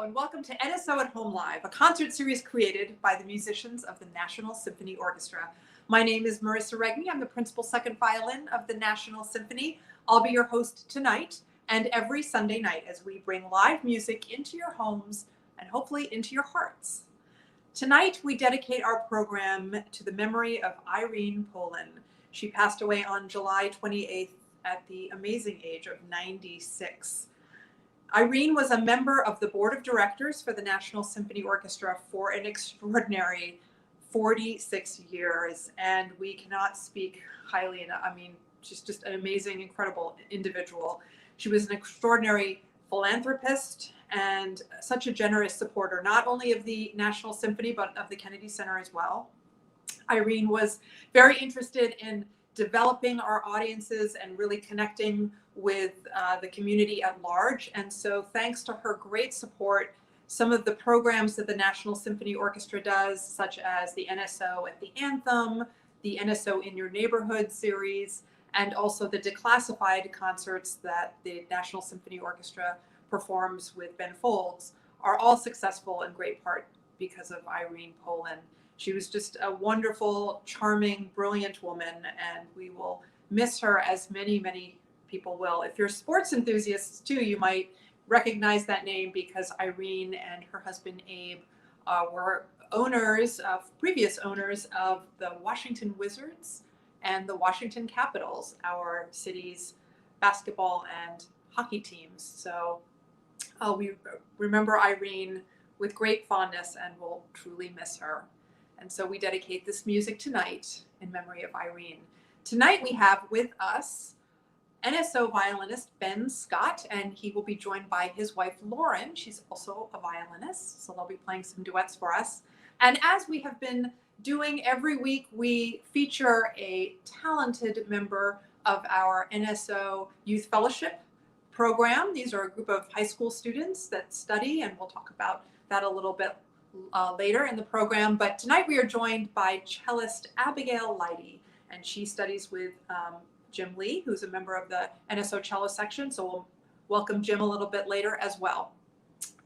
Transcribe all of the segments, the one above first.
Hello and welcome to NSO at Home Live, a concert series created by the musicians of the National Symphony Orchestra. My name is Marissa Regni. I'm the Principal Second Violin of the National Symphony. I'll be your host tonight and every Sunday night as we bring live music into your homes and hopefully into your hearts. Tonight we dedicate our program to the memory of Irene Pollin. She passed away on July 28th at the amazing age of 96. Irene was a member of the board of directors for the National Symphony Orchestra for an extraordinary 46 years, and we cannot speak highly enough. I mean, she's just an amazing, incredible individual. She was an extraordinary philanthropist and such a generous supporter, not only of the National Symphony, but of the Kennedy Center as well. Irene was very interested in developing our audiences and really connecting with the community at large. And so thanks to her great support, some of the programs that the National Symphony Orchestra does, such as the NSO at the Anthem, the NSO in Your Neighborhood series, and also the declassified concerts that the National Symphony Orchestra performs with Ben Folds, are all successful in great part because of Irene Pollin. She was just a wonderful, charming, brilliant woman, and we will miss her as many, many people will. If you're sports enthusiasts too, you might recognize that name because Irene and her husband Abe were previous owners of the Washington Wizards and the Washington Capitals, our city's basketball and hockey teams. So we remember Irene with great fondness and will truly miss her. And so we dedicate this music tonight in memory of Irene. Tonight we have with us NSO violinist Ben Scott, and he will be joined by his wife Lauren. She's also a violinist, so they'll be playing some duets for us. And as we have been doing every week, we feature a talented member of our NSO Youth Fellowship program. These are a group of high school students that study, and we'll talk about that a little bit later in the program. But tonight we are joined by cellist Abigail Leidy, and she studies with Jim Lee, who's a member of the NSO cello section. So we'll welcome Jim a little bit later as well.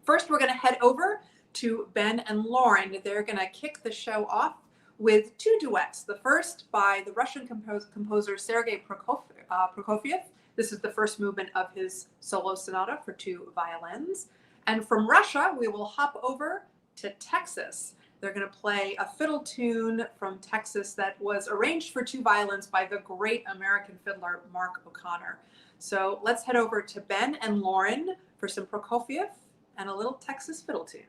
First, we're going to head over to Ben and Lauren. They're going to kick the show off with two duets. The first by the Russian composer Sergei Prokofiev. This is the first movement of his solo sonata for two violins. And from Russia, we will hop over to Texas. They're going to play a fiddle tune from Texas that was arranged for two violins by the great American fiddler Mark O'Connor. So let's head over to Ben and Lauren for some Prokofiev and a little Texas fiddle tune.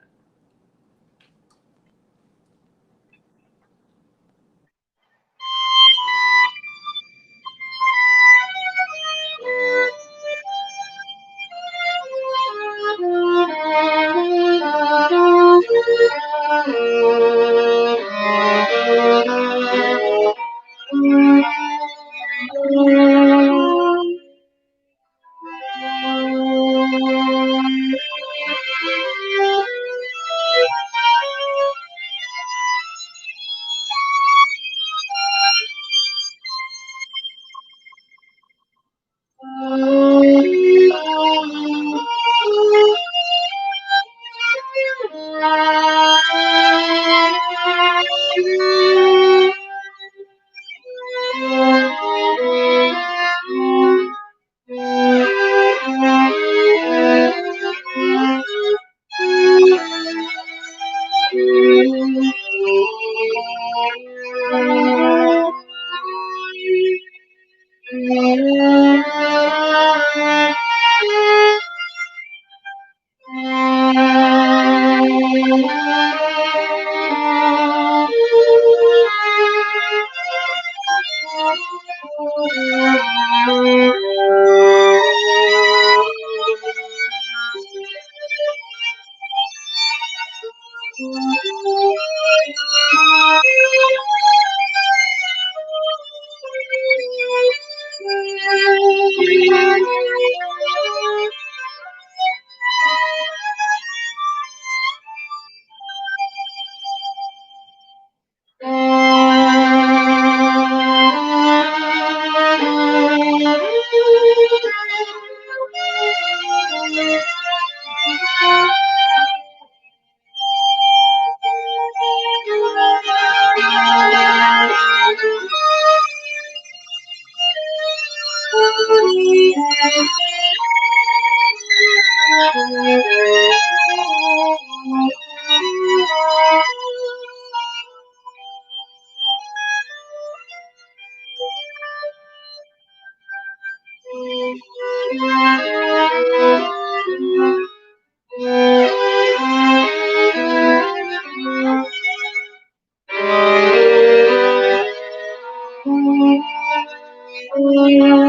Yeah.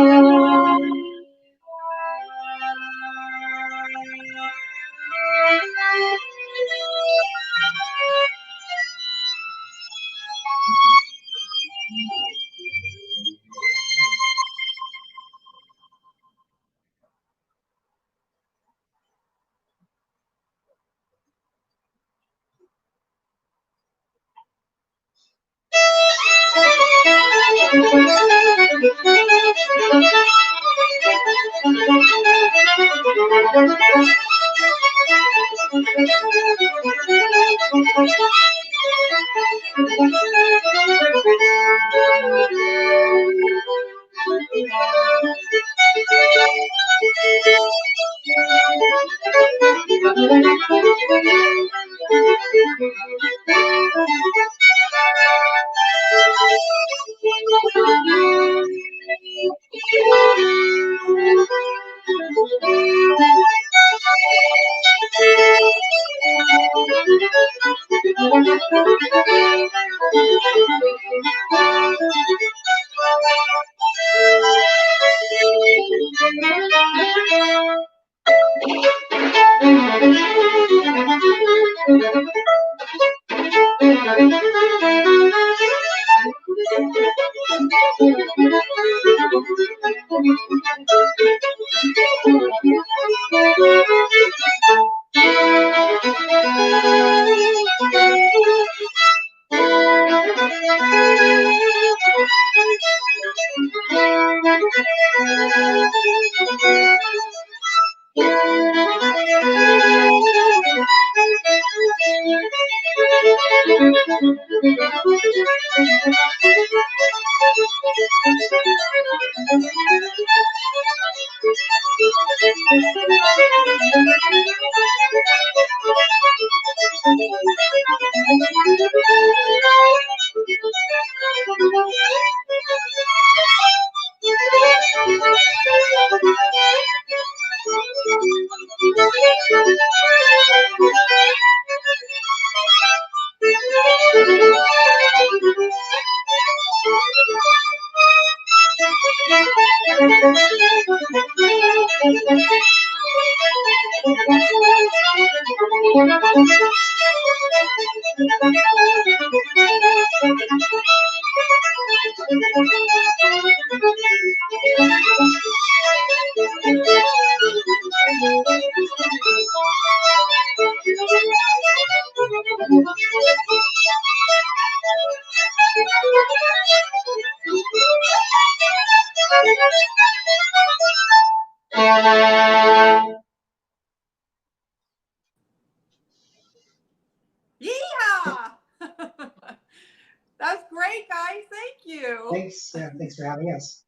That's great, guys. Thank you. Thanks. Yeah, thanks for having us.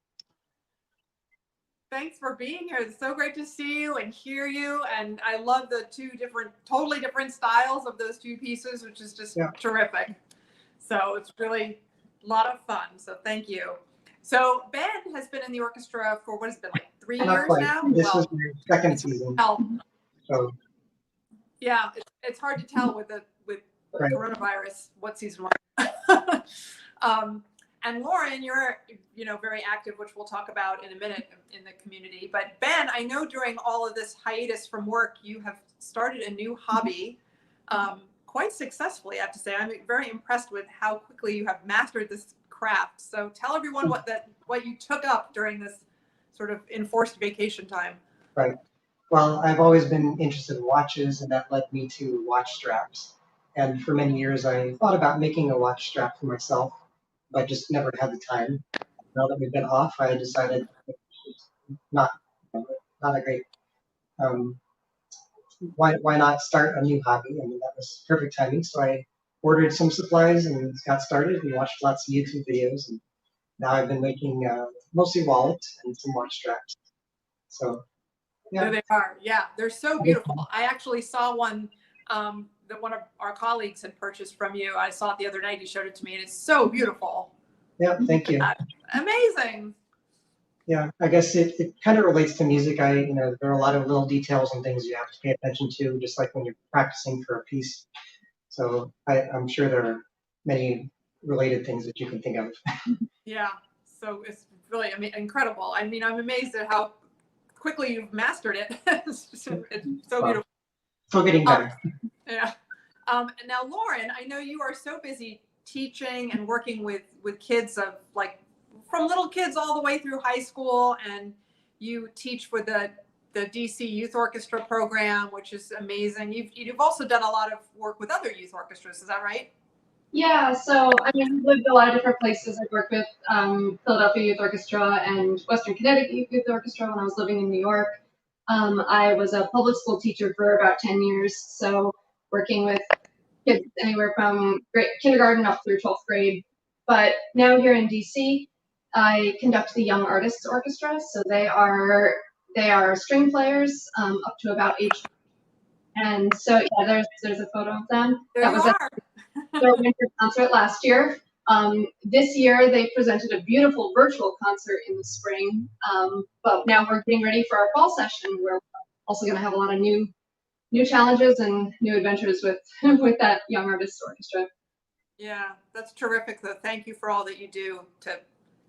Thanks for being here. It's so great to see you and hear you. And I love the two different, totally different styles of those two pieces, which is just terrific. So it's really a lot of fun. So thank you. So Ben has been in the orchestra for what has it been, like 3 Not years quite. now? This is my second season. So yeah, it's hard to tell with right. coronavirus what season we're in. And Lauren, you're very active, which we'll talk about in a minute in the community. But Ben, I know during all of this hiatus from work, you have started a new hobby quite successfully, I have to say. I'm very impressed with how quickly you have mastered this craft. So tell everyone what you took up during this sort of enforced vacation time. Right. Well, I've always been interested in watches, and that led me to watch straps. And for many years, I thought about making a watch strap for myself, but just never had the time. Now that we've been off, I decided it's not a great. Why not start a new hobby? I mean, that was perfect timing. So I ordered some supplies and got started. We watched lots of YouTube videos, and now I've been making mostly wallets and some watch straps. So yeah. There they are. Yeah, they're so beautiful. I actually saw one that one of our colleagues had purchased from you. I saw it the other night. He showed it to me, and it's so beautiful. Yeah, thank you. Amazing. Yeah, I guess it kind of relates to music. There are a lot of little details and things you have to pay attention to, just like when you're practicing for a piece. So I'm sure there are many related things that you can think of. Yeah, So it's really, incredible. I mean, I'm amazed at how quickly you've mastered it. It's so beautiful. Still getting better. Yeah. And now, Lauren, I know you are so busy teaching and working with kids of like from little kids all the way through high school, and you teach for the DC Youth Orchestra program, which is amazing. You've also done a lot of work with other youth orchestras. Is that right? Yeah, so I mean, I've lived a lot of different places. I've worked with Philadelphia Youth Orchestra and Western Connecticut Youth Orchestra when I was living in New York. I was a public school teacher for about 10 years, so working with kids anywhere from kindergarten up through 12th grade. But now here in DC, I conduct the Young Artists Orchestra, so they are string players up to about age. And so yeah, there's a photo of them. There you are. Their winter concert last year. This year they presented a beautiful virtual concert in the spring, but now we're getting ready for our fall session. We're also going to have a lot of new challenges and new adventures with with that Young Artists Orchestra. Yeah, that's terrific. Though, thank you for all that you do to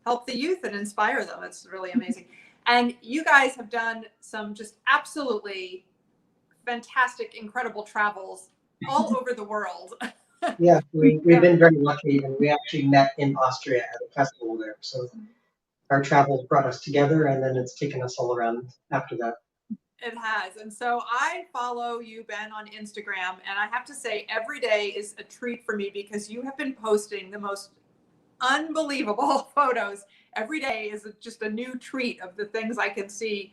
help the youth and inspire them. It's really amazing. And you guys have done some just absolutely fantastic, incredible travels all over the world. Yeah, we've been very lucky, and we actually met in Austria at a festival there. So our travels brought us together, and then it's taken us all around after that. It has. And so I follow you, Ben, on Instagram, and I have to say every day is a treat for me because you have been posting the most unbelievable photos. Every day is just a new treat of the things I can see.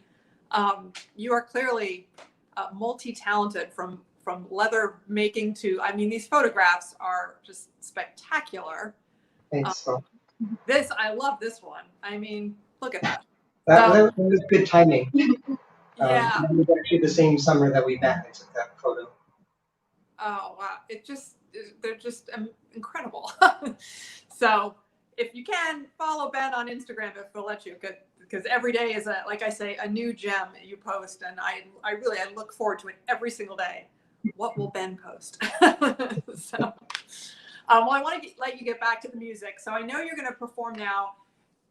You are clearly multi-talented from leather making to, I mean, these photographs are just spectacular. Thanks. I love this one. I mean, look at that. That was good timing. Yeah. It was actually the same summer that we met. I took that photo. Oh, wow. They're just incredible. So if you can follow Ben on Instagram, if he'll let you, because every day is like I say, a new gem you post. And I look forward to it every single day. What will Ben post? So, well, I want to let you get back to the music. So I know you're going to perform now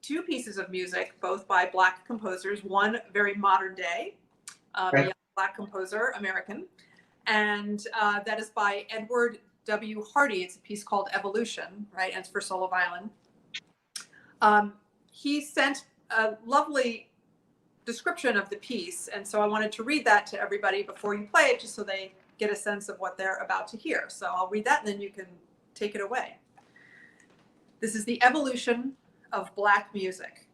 two pieces of music, both by Black composers, one very modern day, Right. young Black composer, American, and that is by Edward W. Hardy. It's a piece called Evolution, right? And it's for solo violin. He sent a lovely description of the piece, and so I wanted to read that to everybody before you play it, just so they get a sense of what they're about to hear. So I'll read that, and then you can take it away. This is the evolution of Black music.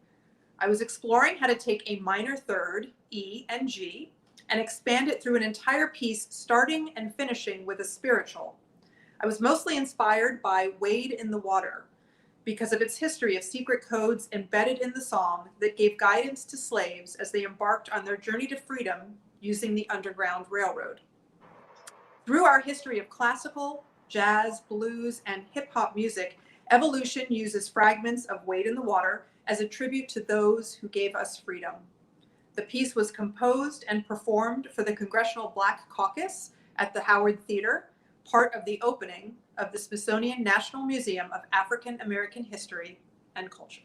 I was exploring how to take a minor third, E and G, and expand it through an entire piece, starting and finishing with a spiritual. I was mostly inspired by Wade in the Water because of its history of secret codes embedded in the song that gave guidance to slaves as they embarked on their journey to freedom using the Underground Railroad. Through our history of classical, jazz, blues, and hip-hop music, Evolution uses fragments of Wade in the Water as a tribute to those who gave us freedom. The piece was composed and performed for the Congressional Black Caucus at the Howard Theater, part of the opening of the Smithsonian National Museum of African American History and Culture.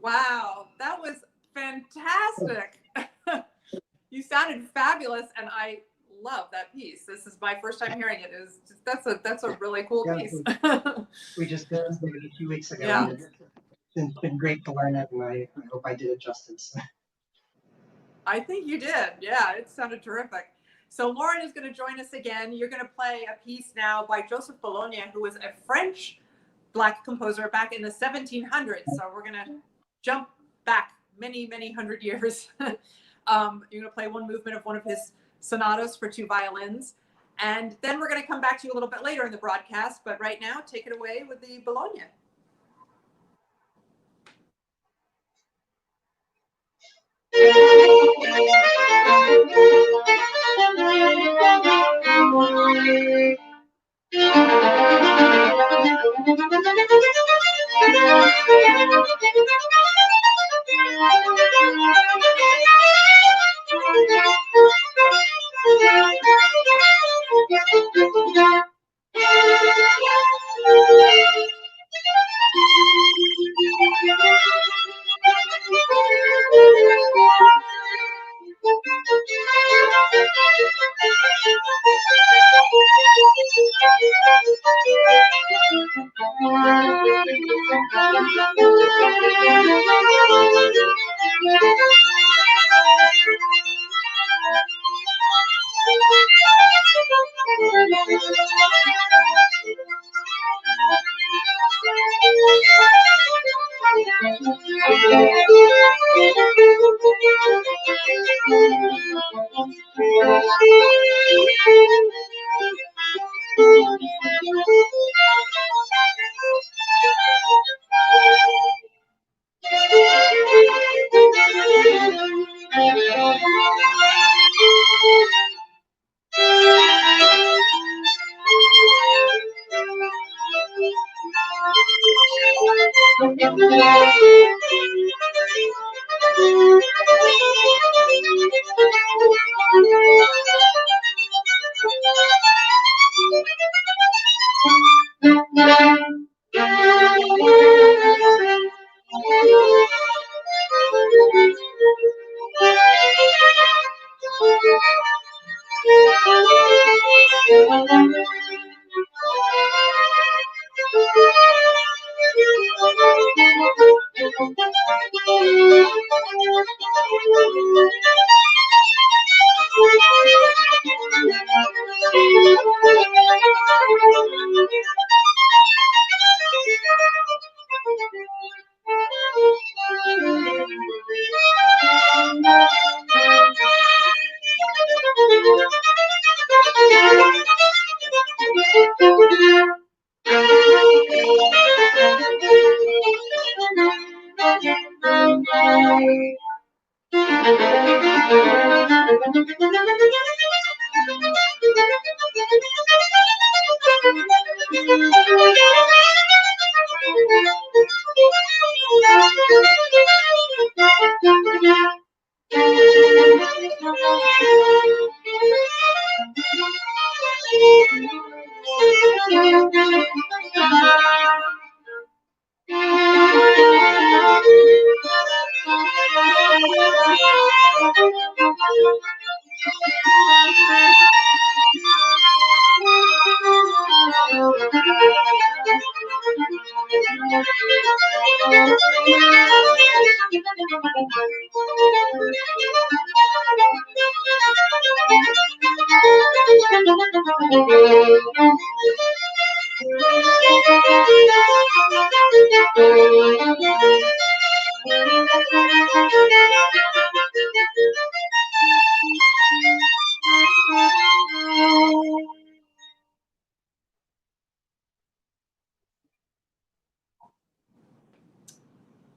Wow, that was fantastic. You sounded fabulous, and I love that piece. This is my first time hearing it. That's a really cool piece. We just did this maybe a few weeks ago. Yeah. And it's been great to learn it, and I hope I did it justice. I think you did. Yeah, it sounded terrific. So Lauren is going to join us again. You're going to play a piece now by Joseph Bologna, who was a French Black composer back in the 1700s. So we're going to jump back many, many hundred years. You're going to play one movement of one of his sonatas for two violins. And then we're going to come back to you a little bit later in the broadcast. But right now, take it away with the Bologna.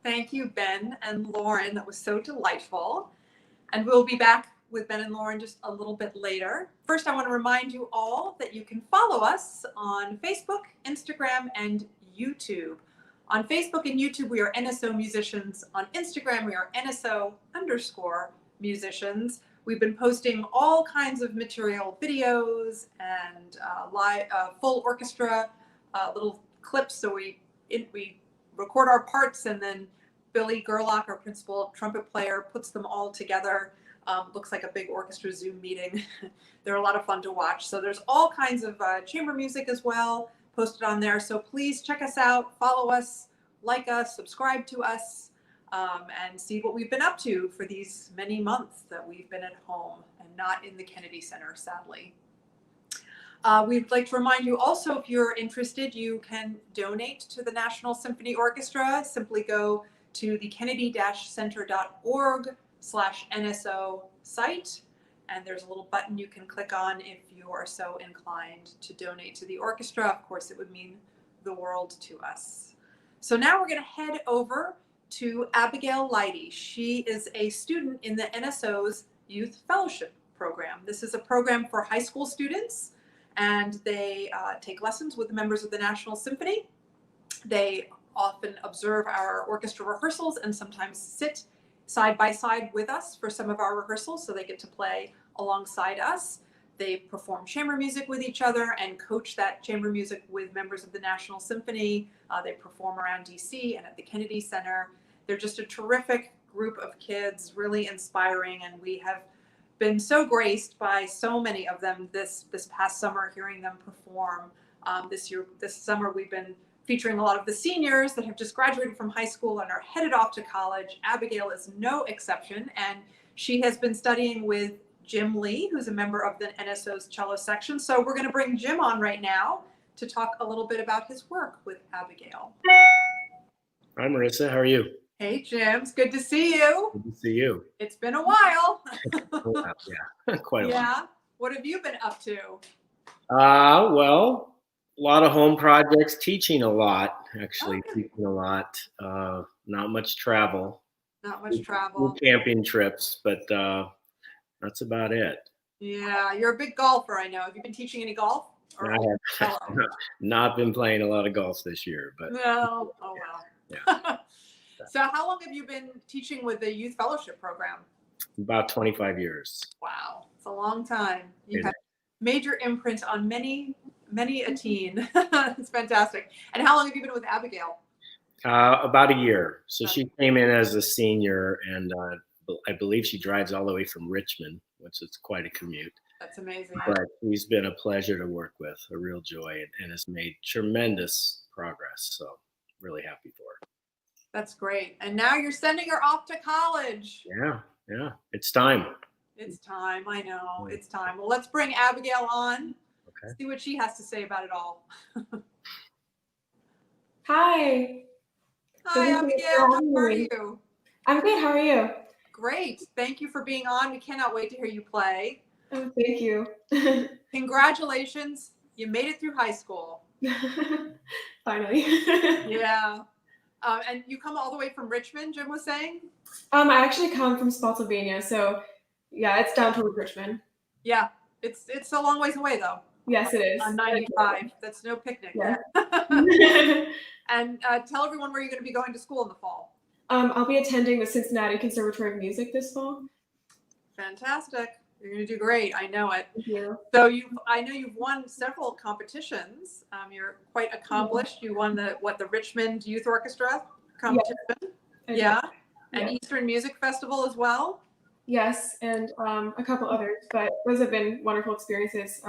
Thank you, Ben and Lauren. That was so delightful. And we'll be back with Ben and Lauren just a little bit later. First, I want to remind you all that you can follow us on Facebook, Instagram, and YouTube. On Facebook and YouTube, we are NSO Musicians. On Instagram, we are NSO_musicians. We've been posting all kinds of material, videos and live, full orchestra, little clips. So we record our parts, and then Billy Gerlach, our principal trumpet player, puts them all together. Looks like a big orchestra Zoom meeting. They're a lot of fun to watch. So there's all kinds of chamber music as well posted on there. So please check us out, follow us, like us, subscribe to us, and see what we've been up to for these many months that we've been at home and not in the Kennedy Center, sadly. We'd like to remind you also, if you're interested, you can donate to the National Symphony Orchestra. Simply go to the kennedy-center.org/NSO site, and there's a little button you can click on if you are so inclined to donate to the orchestra. Of course, it would mean the world to us. So now we're going to head over to Abigail Leidy. She is a student in the NSO's Youth Fellowship Program. This is a program for high school students, and they take lessons with the members of the National Symphony. They often observe our orchestra rehearsals and sometimes sit side by side with us for some of our rehearsals, so they get to play alongside us. They perform chamber music with each other and coach that chamber music with members of the National Symphony. They perform around DC and at the Kennedy Center. They're just a terrific group of kids, really inspiring, and we have been so graced by so many of them this past summer, hearing them perform. This summer we've been featuring a lot of the seniors that have just graduated from high school and are headed off to college. Abigail is no exception, and she has been studying with Jim Lee, who's a member of the NSO's cello section. So we're going to bring Jim on right now to talk a little bit about his work with Abigail. Hi, Marissa. How are you? Hey, Jim. It's good to see you. Good to see you. It's been a while. Yeah, quite a while. Yeah. What have you been up to? Well, a lot of home projects, teaching a lot, actually, teaching a lot. Not much travel. Not much travel. Camping trips, but that's about it. Yeah, you're a big golfer, I know. Have you been teaching any golf? I have not been playing a lot of golf this year, but no. Oh well. Yeah. So how long have you been teaching with the Youth Fellowship Program? About 25 years. Wow, it's a long time. You've It had major imprint on many a teen. It's fantastic. And how long have you been with Abigail? About a year. So she came in as a senior, and I believe she drives all the way from Richmond, which is quite a commute. That's amazing. But she's been a pleasure to work with, a real joy, and has made tremendous progress. So really happy for her. That's great. And now you're sending her off to college. Yeah. It's time. It's time. I know. It's time. Well, let's bring Abigail on. Okay. See what she has to say about it all. Hi. Hi, Abigail. How are you? I'm good. How are you? Great. Thank you for being on. We cannot wait to hear you play. Oh, thank you. Congratulations. You made it through high school. Finally. Yeah. And you come all the way from Richmond, Jim was saying? I actually come from Spotsylvania, so yeah, it's down towards Richmond. Yeah. It's a long ways away though. Yes, it is. On 95. That's no picnic. Yeah. And tell everyone where you're going to be going to school in the fall. I'll be attending the Cincinnati Conservatory of Music this fall. Fantastic. You're going to do great. I know it. Thank you. So I know you've won several competitions. You're quite accomplished. You won the Richmond Youth Orchestra competition. Yeah. And Eastern Music Festival as well. Yes, and a couple others, but those have been wonderful experiences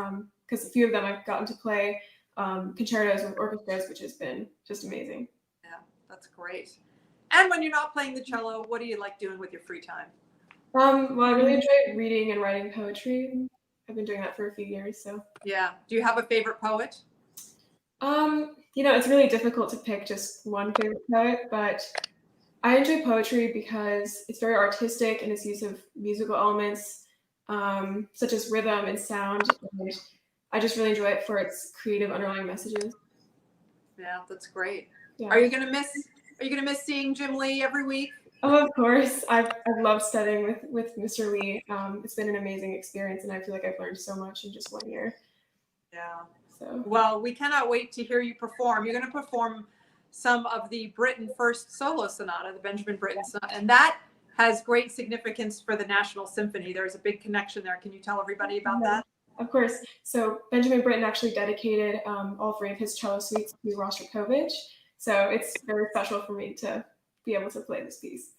because a few of them I've gotten to play concertos with orchestras, which has been just amazing. Yeah, that's great. And when you're not playing the cello, what do you like doing with your free time? Well, I really enjoy reading and writing poetry. I've been doing that for a few years, so. Yeah. Do you have a favorite poet? It's really difficult to pick just one favorite poet, but I enjoy poetry because it's very artistic in its use of musical elements, such as rhythm and sound. And I just really enjoy it for its creative underlying messages. Yeah, that's great. Yeah. Are you gonna miss seeing Jim Lee every week? Oh, of course. I've loved studying with Mr. Lee. It's been an amazing experience, and I feel like I've learned so much in just 1 year. Yeah. So. Well, we cannot wait to hear you perform. You're going to perform some of the Britten First Solo Sonata, the Benjamin Britten Sonata, and that has great significance for the National Symphony. There's a big connection there. Can you tell everybody about that? Of course. So Benjamin Britten actually dedicated all 3 of his cello suites to Rostropovich. So it's very special for me to be able to play this piece.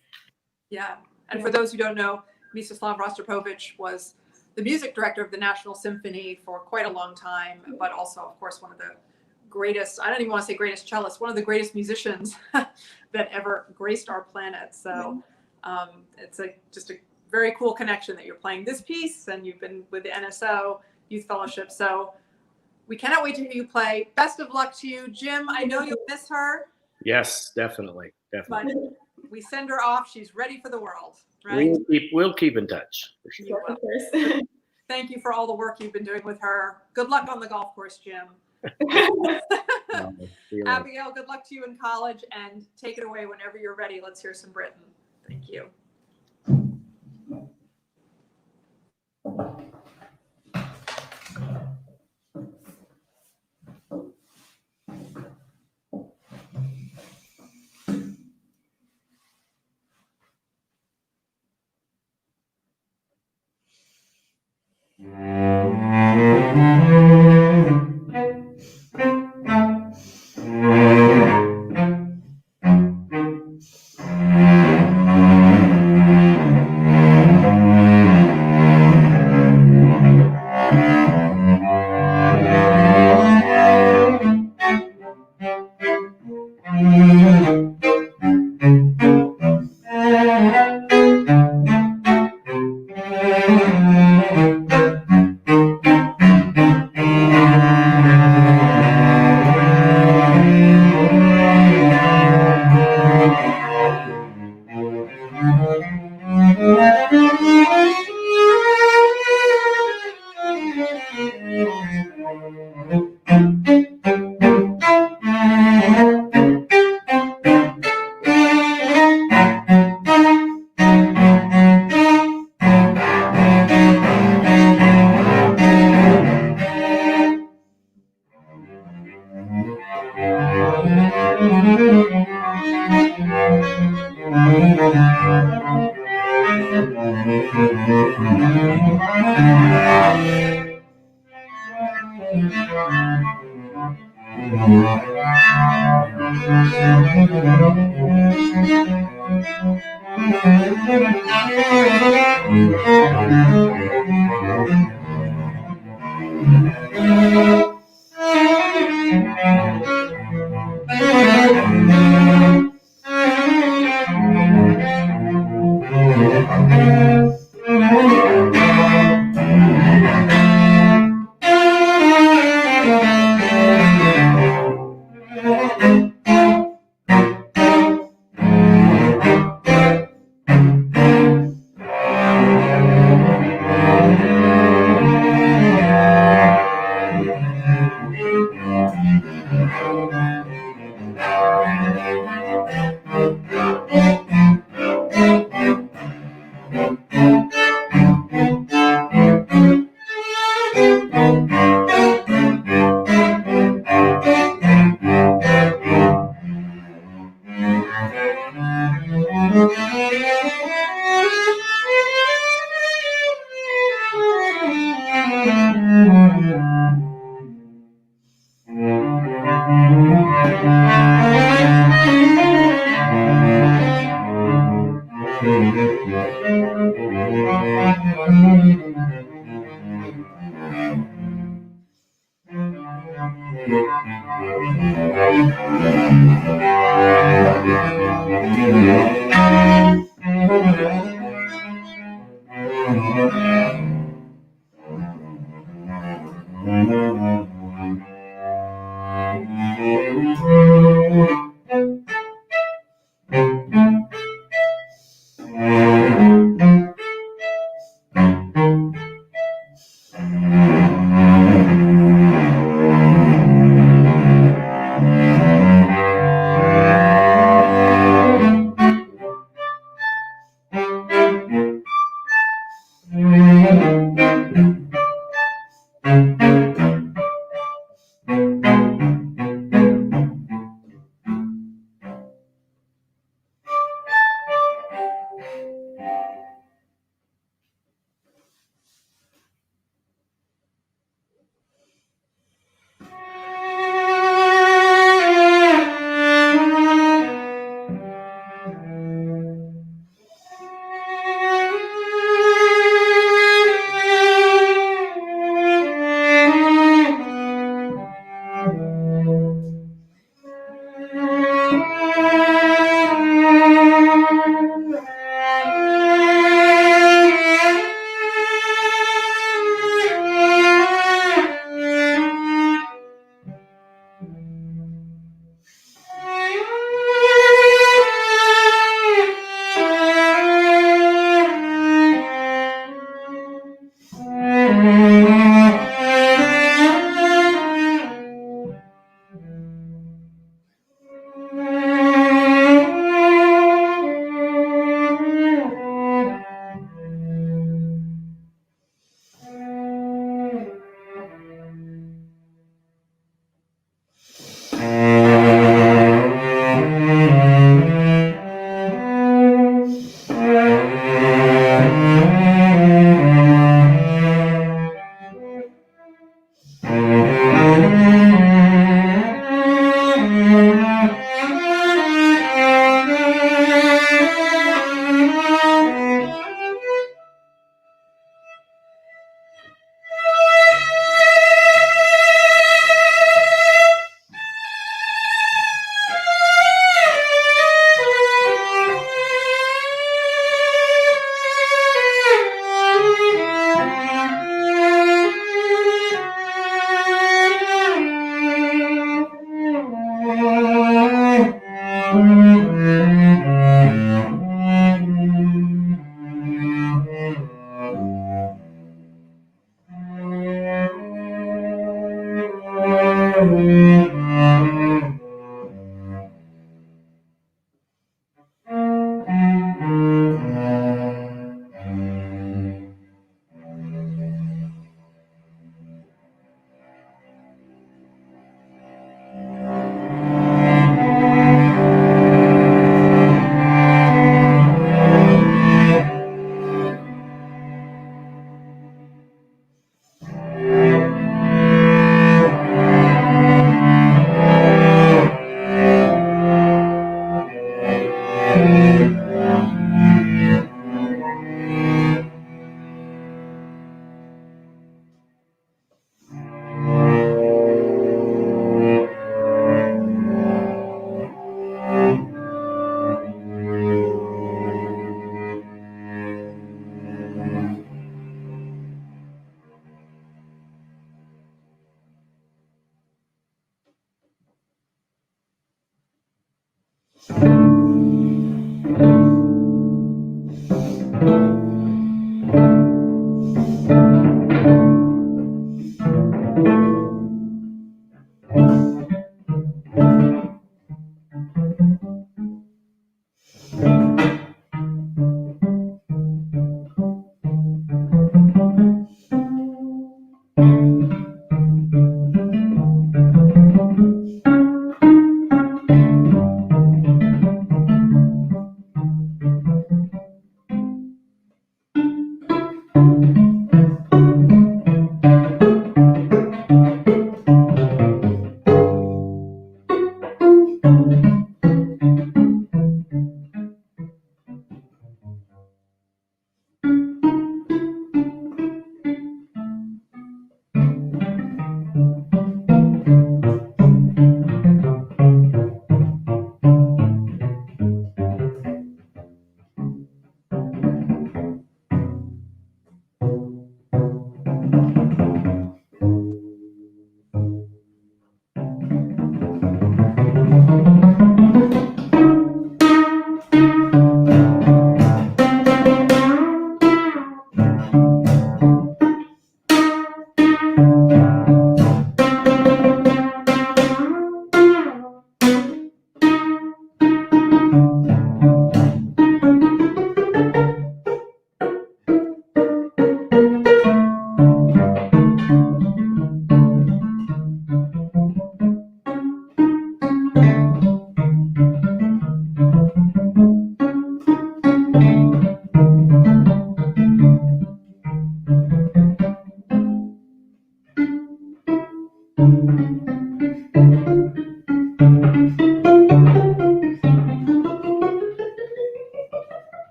Yeah. And for those who don't know, Mstislav Rostropovich was the music director of the National Symphony for quite a long time, but also, of course, one of the greatest, I don't even want to say greatest cellist, one of the greatest musicians that ever graced our planet. So it's just a very cool connection that you're playing this piece, and you've been with the NSO Youth Fellowship. So we cannot wait to hear you play. Best of luck to you. Jim, I know you'll miss her. Yes, definitely. But we send her off. She's ready for the world. Right? We'll keep in touch for sure. Yeah, of course. Thank you for all the work you've been doing with her. Good luck on the golf course, Jim. Abigail, good luck to you in college, and take it away whenever you're ready. Let's hear some Britten. Thank you.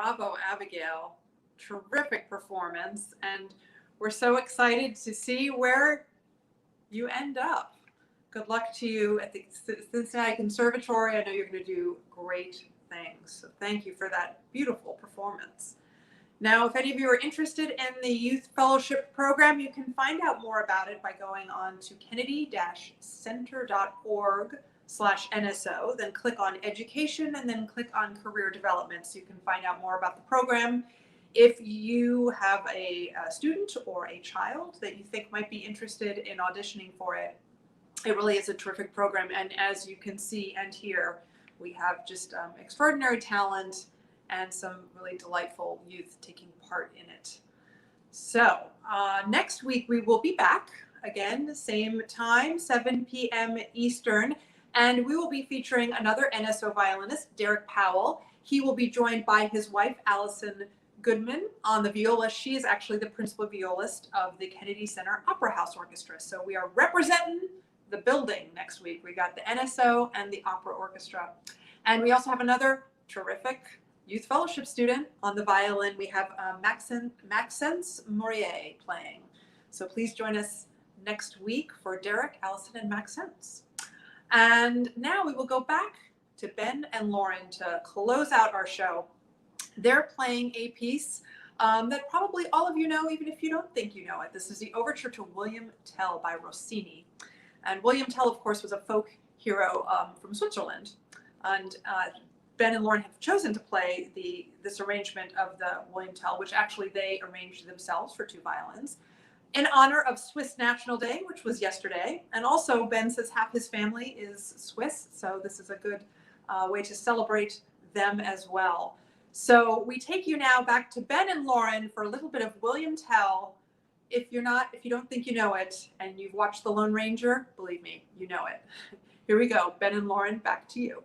Bravo, Abigail. Terrific performance. And we're so excited to see where you end up. Good luck to you at the Cincinnati Conservatory. I know you're going to do great things. So thank you for that beautiful performance. Now, if any of you are interested in the Youth Fellowship Program, you can find out more about it by going on to kennedy-center.org/NSO, then click on Education, and then click on Career Development so you can find out more about the program. If you have a student or a child that you think might be interested in auditioning for it, it really is a terrific program. And as you can see and hear, we have just extraordinary talent and some really delightful youth taking part in it. So next week we will be back again, same time, 7 p.m. Eastern, and we will be featuring another NSO violinist, Derek Powell. He will be joined by his wife, Allison Goodman, on the viola. She is actually the principal violist of the Kennedy Center Opera House Orchestra. So we are representing the building next week. We got the NSO and the Opera Orchestra. And we also have another terrific Youth Fellowship student on the violin. We have Maxence Morier playing. So please join us next week for Derek, Allison, and Maxence. And now we will go back to Ben and Lauren to close out our show. They're playing a piece that probably all of you know, even if you don't think you know it. This is the Overture to William Tell by Rossini. And William Tell, of course, was a folk hero from Switzerland. And Ben and Lauren have chosen to play this arrangement of the William Tell, which actually they arranged themselves for 2 violins, in honor of Swiss National Day, which was yesterday. And also, Ben says half his family is Swiss, so this is a good way to celebrate them as well. So we take you now back to Ben and Lauren for a little bit of William Tell. If you don't think you know it, and you've watched The Lone Ranger, believe me, you know it. Here we go. Ben and Lauren, back to you.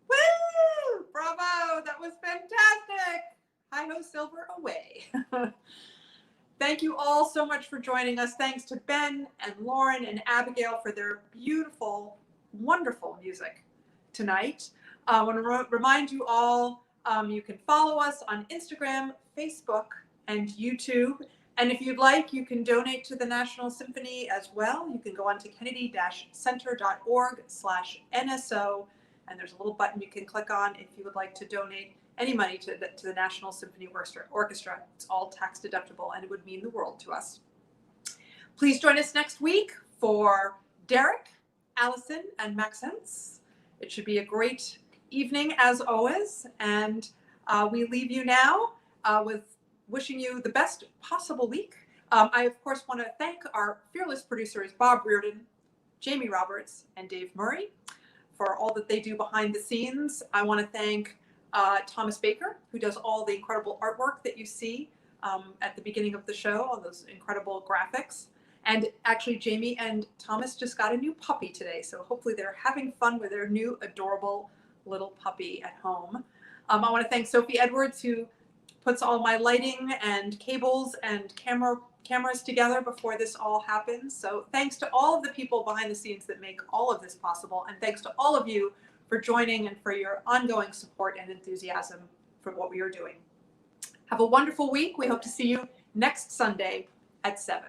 Woo! Bravo! That was fantastic. Hi-ho silver away. Thank you all so much for joining us. Thanks to Ben and Lauren and Abigail for their beautiful, wonderful music tonight. I want to remind you all, you can follow us on Instagram, Facebook, and YouTube. And if you'd like, you can donate to the National Symphony as well. You can go on to kennedy-center.org/NSO, and there's a little button you can click on if you would like to donate any money to the National Symphony Orchestra. It's all tax deductible, and it would mean the world to us. Please join us next week for Derek, Allison, and Maxence. It should be a great evening as always, and we leave you now with wishing you the best possible week. I, of course, want to thank our fearless producers, Bob Reardon, Jamie Roberts, and Dave Murray, for all that they do behind the scenes. I want to thank Thomas Baker, who does all the incredible artwork that you see at the beginning of the show, all those incredible graphics. And actually, Jamie and Thomas just got a new puppy today, so hopefully they're having fun with their new adorable little puppy at home. I want to thank Sophie Edwards, who puts all my lighting and cables and cameras together before this all happens. So thanks to all of the people behind the scenes that make all of this possible, and thanks to all of you for joining and for your ongoing support and enthusiasm for what we are doing. Have a wonderful week. We hope to see you next Sunday at 7.